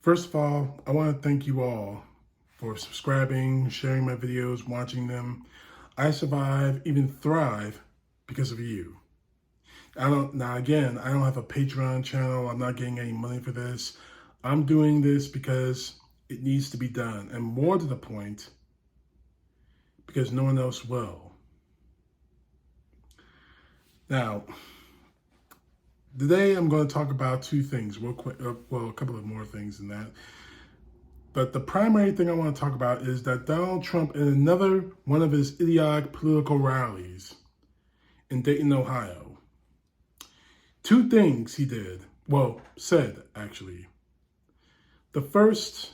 First of all, I want to thank you all for subscribing, sharing my videos, watching them. I survive, even thrive, because of you. Now again, I don't have a Patreon channel. I'm not getting any money for this. I'm doing this because it needs to be done. And more to the point, because no one else will. Now, today I'm going to talk about two things real quick. Well, a couple of more things than that. But the primary thing I want to talk about is that Donald Trump, in another one of his idiotic political rallies in Dayton, Ohio, two things he did. Well, said, actually. The first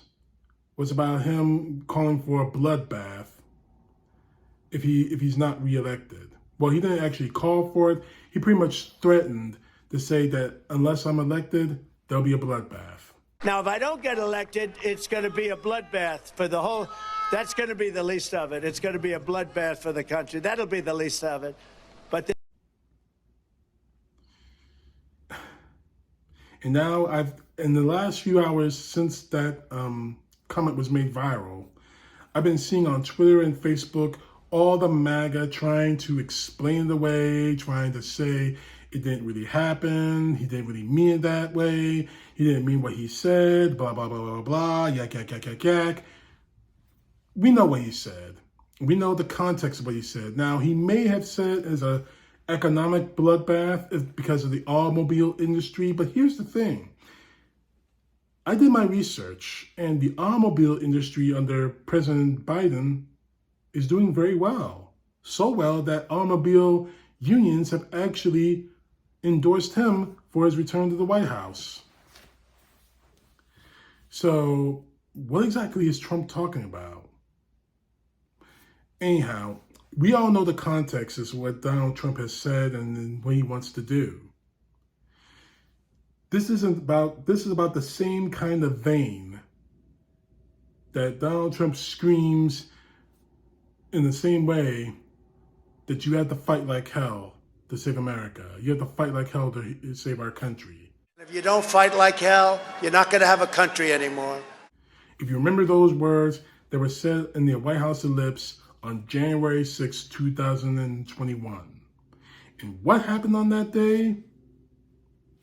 was about him calling for a bloodbath if he's not reelected. Well, he didn't actually call for it. He pretty much threatened to say that unless I'm elected, there'll be a bloodbath. Now, if I don't get elected, it's going to be a bloodbath for the whole. That's going to be the least of it. It's going to be a bloodbath for the country. That'll be the least of it. But and now in the last few hours since that comment was made viral, I've been seeing on Twitter and Facebook all the Maga trying to explain it away, trying to say it didn't really happen, he didn't really mean it that way, he didn't mean what he said, blah, blah, blah, blah, blah, yak, yak, yak, yak, yak. We know what he said. We know the context of what he said. Now, he may have said it as an economic bloodbath because of the automobile industry, but here's the thing. I did my research, and the automobile industry under President Biden is doing very well. So well that automobile unions have actually endorsed him for his return to the White House. So what exactly is Trump talking about? Anyhow, we all know the context is what Donald Trump has said and what he wants to do. This is about the same kind of vein that Donald Trump screams in the same way that you have to fight like hell to save America. You have to fight like hell to save our country. if you don't fight like hell, you're not going to have a country anymore. If you remember those words that were said in the White House lips on January 6, 2021. And what happened on that day?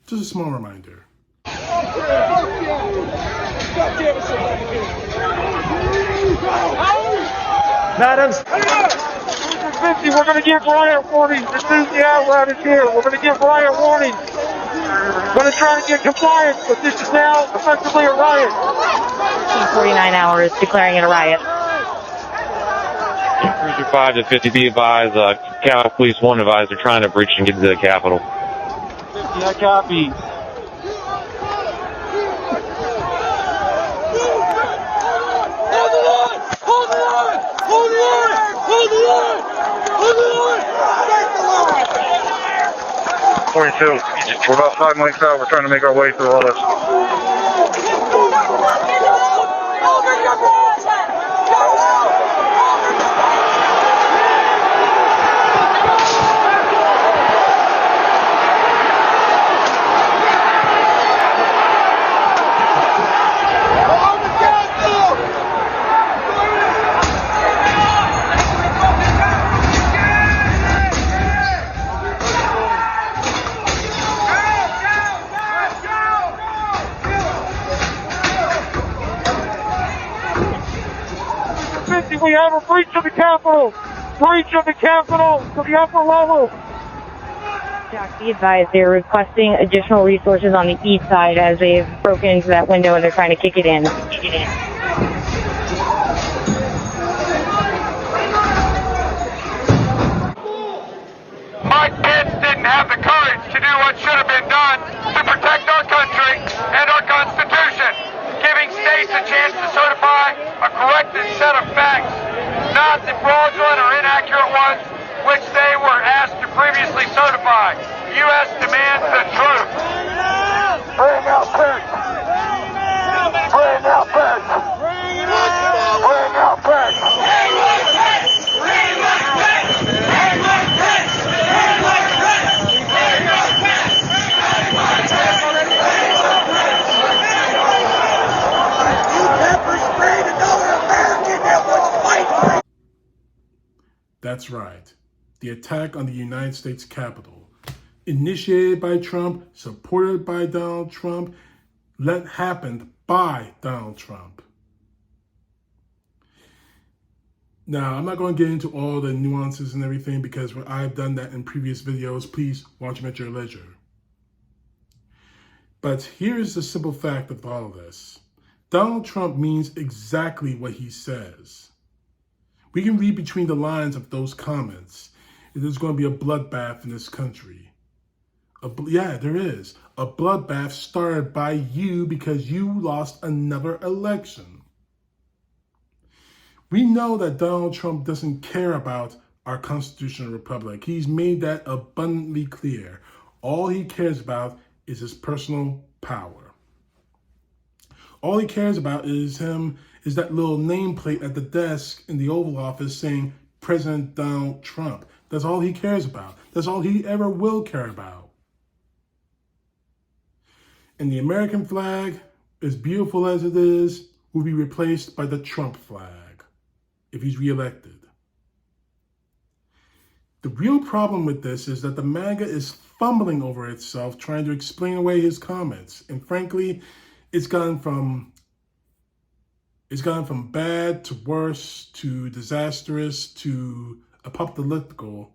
Just a small reminder. Madam, 50, we're going to give riot warning. This is the outlet is here. We're going to give riot warning. We're going to try to get compliance, but this is now effectively a riot. 49 hours declaring it a riot. Cruiser 5 to 50, be advised, Capitol Police 1 advised they're trying to breach and get to the Capitol. 50, I copy. Hold the line! Hold the line! Hold the line! Hold the line! Hold the line! 42. We're about 5 miles out. We're trying to make our way through all this. We have a breach of the Capitol! Breach of the Capitol to the upper level! Jack, be advised they're requesting additional resources on the east side as they've broken into that window and they're trying to kick it in. Mike Pence didn't have the courage to do what should have been done to protect our country and our Constitution, giving states a chance to certify a corrected set of facts, not the fraudulent or inaccurate ones which they were asked to previously certify. The U.S. demands the truth. Bring out Pence! Bring out Pence! Bring out Pence! That's right. The attack on the United States Capitol. Initiated by Trump, supported by Donald Trump, happened by Donald Trump. Now, I'm not going to get into all the nuances and everything because I've done that in previous videos. Please watch them at your leisure. But here's the simple fact of all of this. Donald Trump means exactly what he says. We can read between the lines of those comments. There's going to be a bloodbath in this country. Yeah, there is. A bloodbath started by you because you lost another election. We know that Donald Trump doesn't care about our constitutional republic. He's made that abundantly clear. All he cares about is his personal power. All he cares about is that little nameplate at the desk in the Oval Office saying President Donald Trump. That's all he cares about. That's all he ever will care about. And the American flag, as beautiful as it is, will be replaced by the Trump flag if he's reelected. The real problem with this is that the MAGA is fumbling over itself trying to explain away his comments. And frankly, it's gone from bad to worse to disastrous to apocalyptical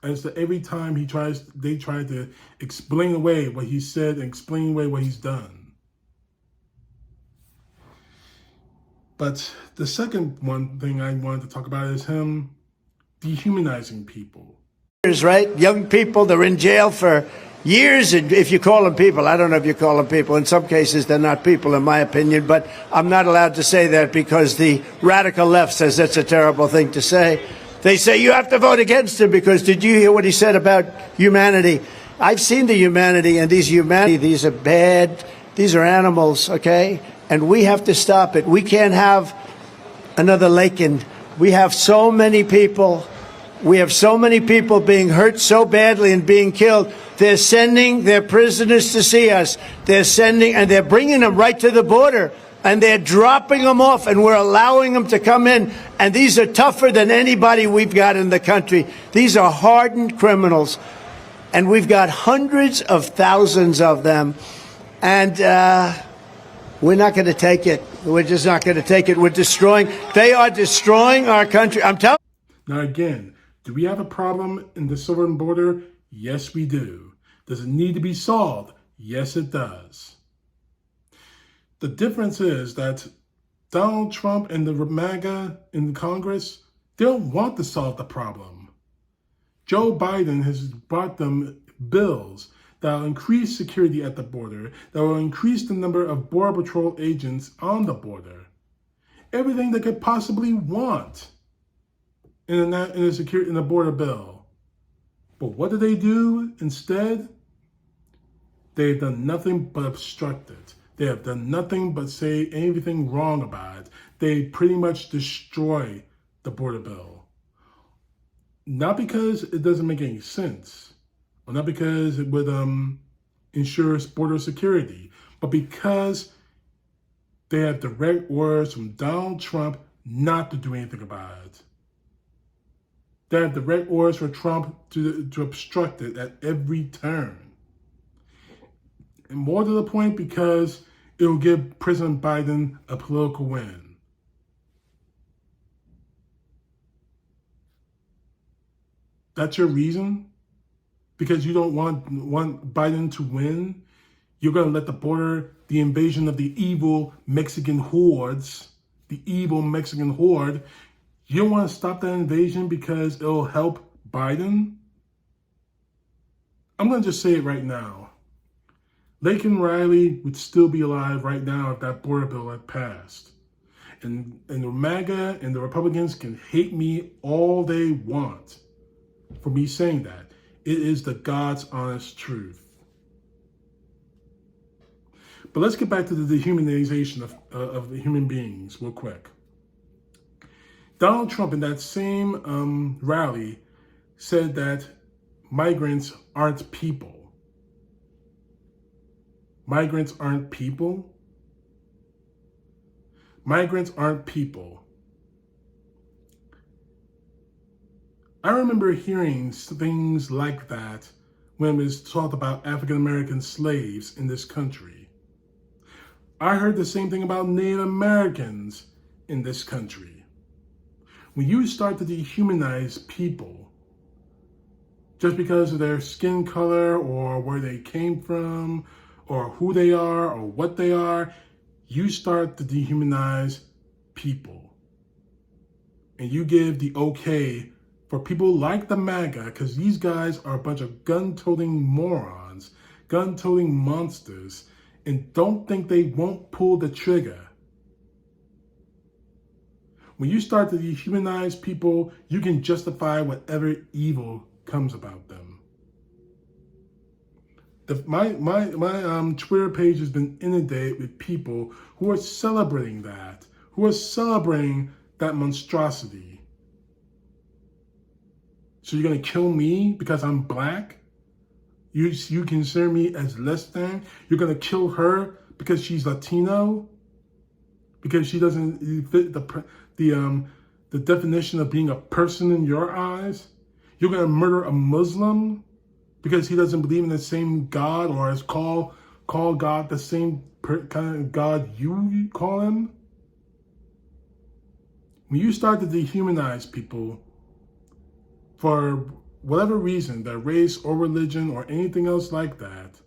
as to every time they try to explain away what he said and explain away what he's done. But the second one thing I wanted to talk about is him dehumanizing people. Right? Young people, they're in jail for years, and if you call them people, I don't know if you call them people. In some cases, they're not people, in my opinion, but I'm not allowed to say that because the radical left says that's a terrible thing to say. They say you have to vote against him because did you hear what he said about humanity? I've seen the humanity, and these are bad, these are animals, okay? And we have to stop it. We can't have another Lakin. We have so many people. We have so many people being hurt so badly and being killed. They're sending their prisoners to see us. And they're bringing them right to the border. And they're dropping them off, and we're allowing them to come in. And these are tougher than anybody we've got in the country. These are hardened criminals. And we've got hundreds of thousands of them. And we're not going to take it. We're just not going to take it. They are destroying our country. I'm telling you. Now again, do we have a problem in the southern border? Yes, we do. Does it need to be solved? Yes, it does. The difference is that Donald Trump and the MAGA in Congress, they don't want to solve the problem. Joe Biden has brought them bills that will increase security at the border, that will increase the number of Border Patrol agents on the border. Everything they could possibly want in a border bill. But what do instead? They've done nothing but obstruct it. They have done nothing but say anything wrong about it. They pretty much destroy the border bill. Not because it doesn't make any sense, or not because it would ensure border security, but because they have direct orders from Donald Trump not to do anything about it. They have direct orders for Trump to obstruct it at every turn. And more to the point, because it will give President Biden a political win. That's your reason? Because you don't want Biden to win? You're going to let the invasion of the evil Mexican hordes, you don't want to stop that invasion because it'll help Biden? I'm going to just say it right now. Laken Riley would still be alive right now if that border bill had passed. And the MAGA and the Republicans can hate me all they want for me saying that. It is the God's honest truth. But let's get back to the dehumanization of human beings real quick. Donald Trump in that same rally said that migrants aren't people. Migrants aren't people? Migrants aren't people. I remember hearing things like that when it was talked about African American slaves in this country. I heard the same thing about Native Americans in this country. When you start to dehumanize people just because of their skin color or where they came from or who they are or what they are, you start to dehumanize people. And you give the okay for people like the Maga, because these guys are a bunch of gun-toting morons, gun-toting monsters, and don't think they won't pull the trigger. When you start to dehumanize people, you can justify whatever evil comes about them. My Twitter page has been inundated with people who are celebrating that, who are celebrating that monstrosity. So you're gonna kill me because I'm black? You consider me as less than? You're gonna kill her because she's Latino? Because she doesn't fit the definition of being a person in your eyes? You're gonna murder a Muslim because he doesn't believe in the same God, or is call God the same kind of God you call him? When you start to dehumanize people for whatever reason, their race or religion or anything else like that,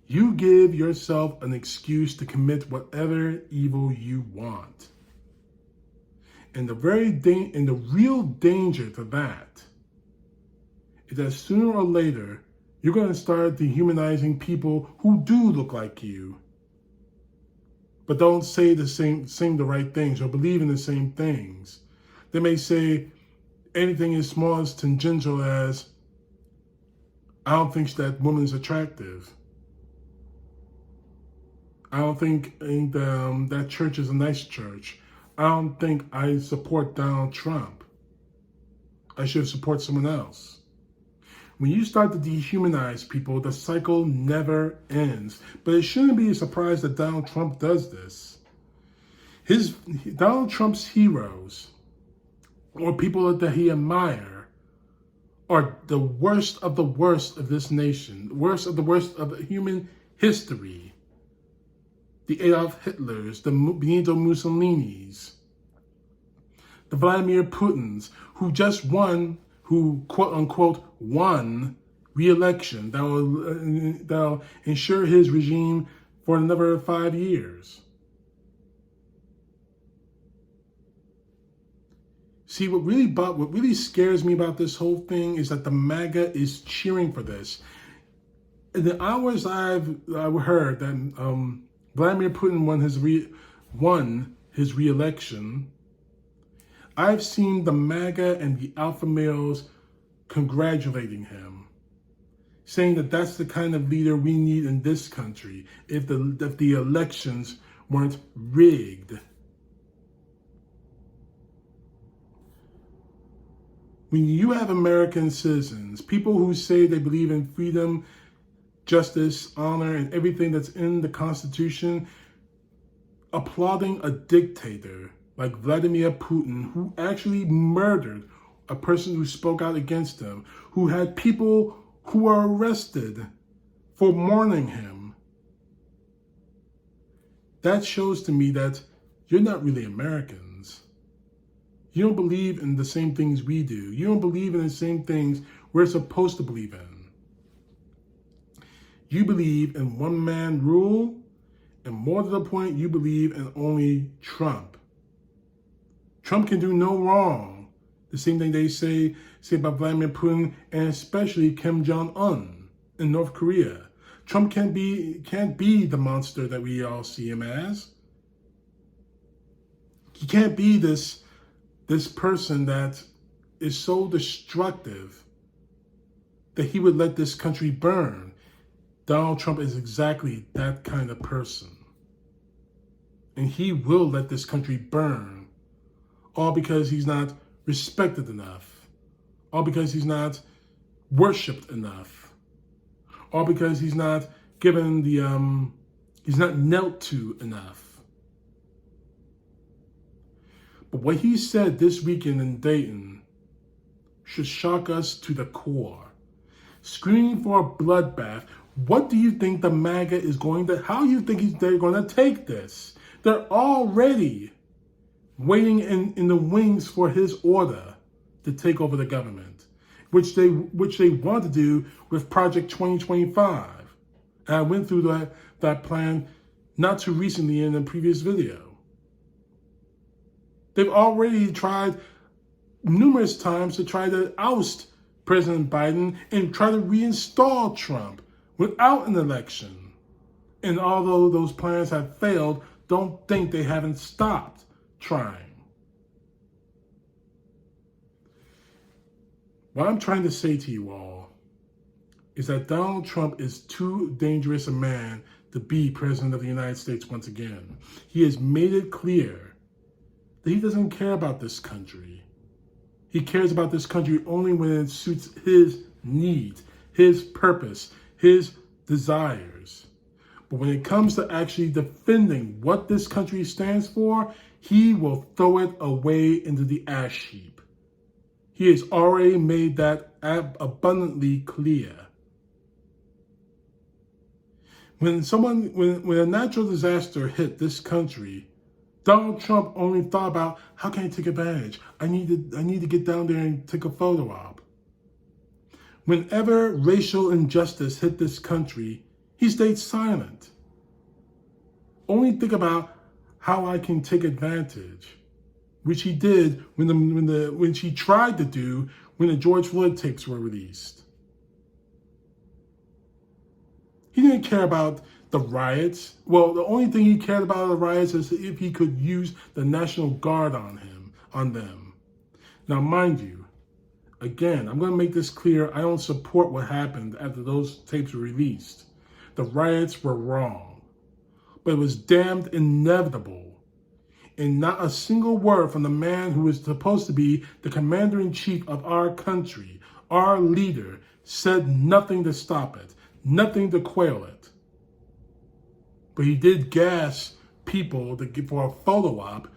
you give yourself an excuse to commit whatever evil you want. And the real danger to that is that sooner or later, you're going to start dehumanizing people who do look like you, but don't say the right things or believe in the same things. They may say anything as small as tangential as, I don't think that woman's attractive. I don't think that church is a nice church. I don't think I support Donald Trump. I should support someone else. When you start to dehumanize people, the cycle never ends. But it shouldn't be a surprise that Donald Trump does this. Donald Trump's heroes, or people that he admire, are the worst of this nation, worst of human history. The Adolf Hitlers, the Benito Mussolinis, the Vladimir Putins, who just won, who quote unquote won re-election that'll ensure his regime for another 5 years. See, what really scares me about this whole thing is that the MAGA is cheering for this. In the hours I've heard that Vladimir Putin won his re-election, I've seen the MAGA and the alpha males congratulating him, saying that that's the kind of leader we need in this country if the elections weren't rigged. When you have American citizens, people who say they believe in freedom, justice, honor, and everything that's in the Constitution, applauding a dictator like Vladimir Putin, who actually murdered a person who spoke out against him, who had people who were arrested for mourning him, that shows to me that you're not really Americans. You don't believe in the same things we do. You don't believe in the same things we're supposed to believe in. You believe in one-man rule, and more to the point, you believe in only Trump. Trump can do no wrong. The same thing they say about Vladimir Putin, and especially Kim Jong-un in North Korea. Trump can't be the monster that we all see him as. He can't be this person that is so destructive that he would let this country burn. Donald Trump is exactly that kind of person. And he will let this country burn, all because he's not respected enough, all because he's not worshipped enough, all because he's not given he's not knelt to enough. But what he said this weekend in Dayton should shock us to the core. Screaming for a bloodbath. What do you think the MAGA is going to, how do you think they're going to take this? They're already waiting in the wings for his order to take over the government, which they want to do with Project 2025. And I went through that plan not too recently in a previous video. They've already tried numerous times to try to oust President Biden and try to reinstall Trump without an election. And although those plans have failed, don't think they haven't stopped trying. What I'm trying to say to you all is that Donald Trump is too dangerous a man to be president of the United States once again. He has made it clear that he doesn't care about this country. He cares about this country only when it suits his needs, his purpose, his desires. But when it comes to actually defending what this country stands for, he will throw it away into the ash heap. He has already made that abundantly clear. When a natural disaster hit this country, Donald Trump only thought about, how can I take advantage? I need to get down there and take a photo op. Whenever racial injustice hit this country, he stayed silent. Only think about how I can take advantage, which he did when she tried to do when the George Floyd tapes were released. He didn't care about the riots. Well, the only thing he cared about the riots is if he could use the National Guard on them. Now, mind you, again, I'm going to make this clear. I don't support what happened after those tapes were released. The riots were wrong, but it was damned inevitable. And not a single word from the man who is supposed to be the commander-in-chief of our country, our leader, said nothing to stop it, nothing to quail it. But he did gas people for a photo op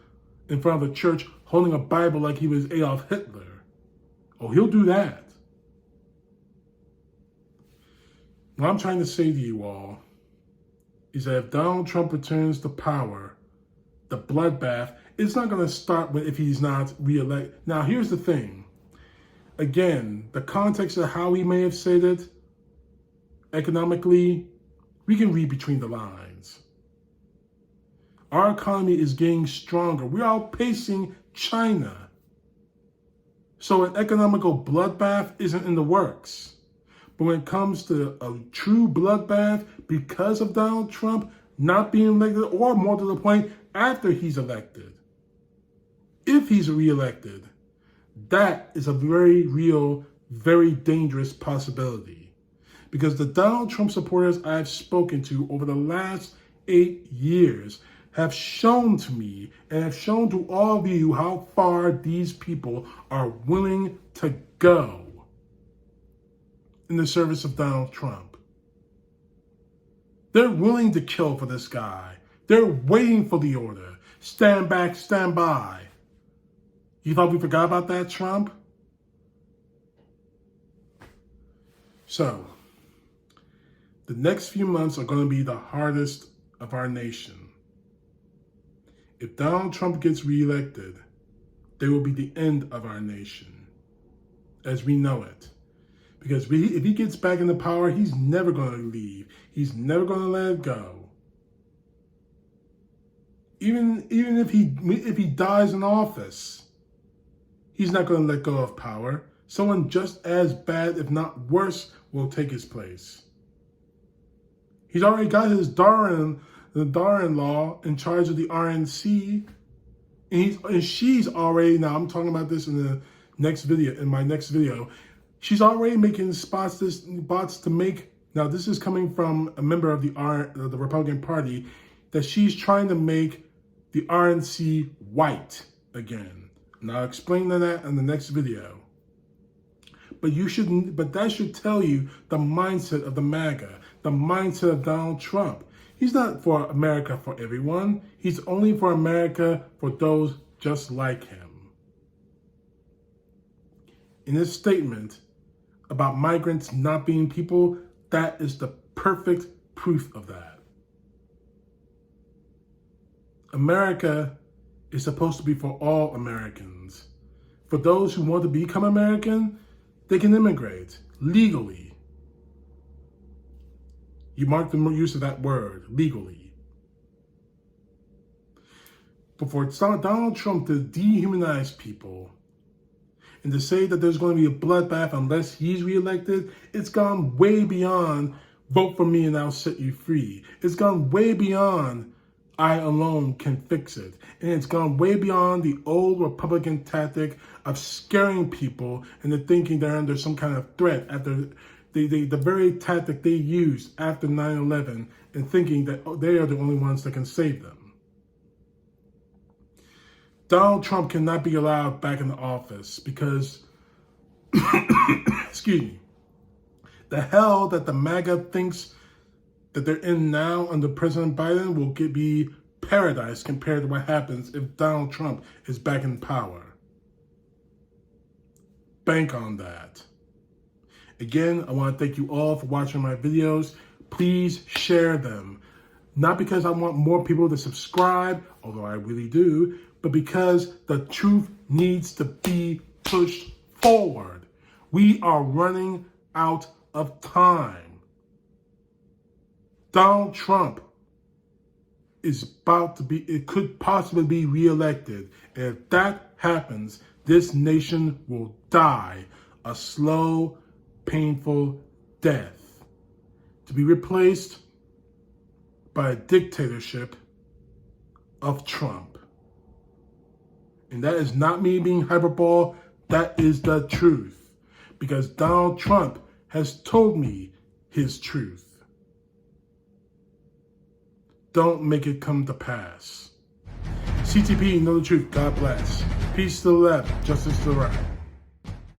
in front of a church holding a Bible like he was Adolf Hitler. Oh, he'll do that. What I'm trying to say to you all is that if Donald Trump returns to power, the bloodbath, it's not going to start if he's not reelected. Now, here's the thing. Again, the context of how he may have said it, economically, we can read between the lines. Our economy is getting stronger. We're outpacing China. So an economical bloodbath isn't in the works. But when it comes to a true bloodbath because of Donald Trump not being elected, or more to the point, after he's elected, if he's reelected, that is a very real, very dangerous possibility. Because the Donald Trump supporters I've spoken to over the last 8 years have shown to me and have shown to all of you how far these people are willing to go in the service of Donald Trump. They're willing to kill for this guy. They're waiting for the order. Stand back, stand by. You thought we forgot about that, Trump? So, the next few months are going to be the hardest of our nation. If Donald Trump gets reelected, they will be the end of our nation, as we know it. Because if he gets back into power, he's never going to leave. He's never going to let it go. Even if he dies in office, he's not going to let go of power. Someone just as bad, if not worse, will take his place. He's already got his daughter-in-law in charge of the RNC, and she's already, now I'm talking about this in my next video, she's already making bots to make, now this is coming from a member of the Republican Party, that she's trying to make the RNC white again. And I'll explain that in the next video. But that should tell you the mindset of the MAGA, the mindset of Donald Trump. He's not for America for everyone. He's only for America for those just like him. in his statement about migrants not being people, that is the perfect proof of that. America is supposed to be for all Americans. For those who want to become American, they can immigrate legally. You mark the use of that word, legally. But for Donald Trump to dehumanize people and to say that there's going to be a bloodbath unless he's reelected, it's gone way beyond vote for me and I'll set you free. It's gone way beyond I alone can fix it. And it's gone way beyond the old Republican tactic of scaring people into thinking they're under some kind of threat after the very tactic they used after 9/11 and thinking that they are the only ones that can save them. Donald Trump cannot be allowed back in the office because, excuse me, the hell that the Maga thinks that they're in now under President Biden will be paradise compared to what happens if Donald Trump is back in power. Bank on that. Again, I want to thank you all for watching my videos. Please share them. Not because I want more people to subscribe, although I really do, but because the truth needs to be pushed forward. We are running out of time. Donald Trump is about to be, it could possibly be reelected. And if that happens, this nation will die a slow, painful death to be replaced by a dictatorship of Trump. And that is not me being hyperbole, that is the truth. Because Donald Trump has told me his truth. Don't make it come to pass. CTP, know the truth. God bless. Peace to the left, justice to the right.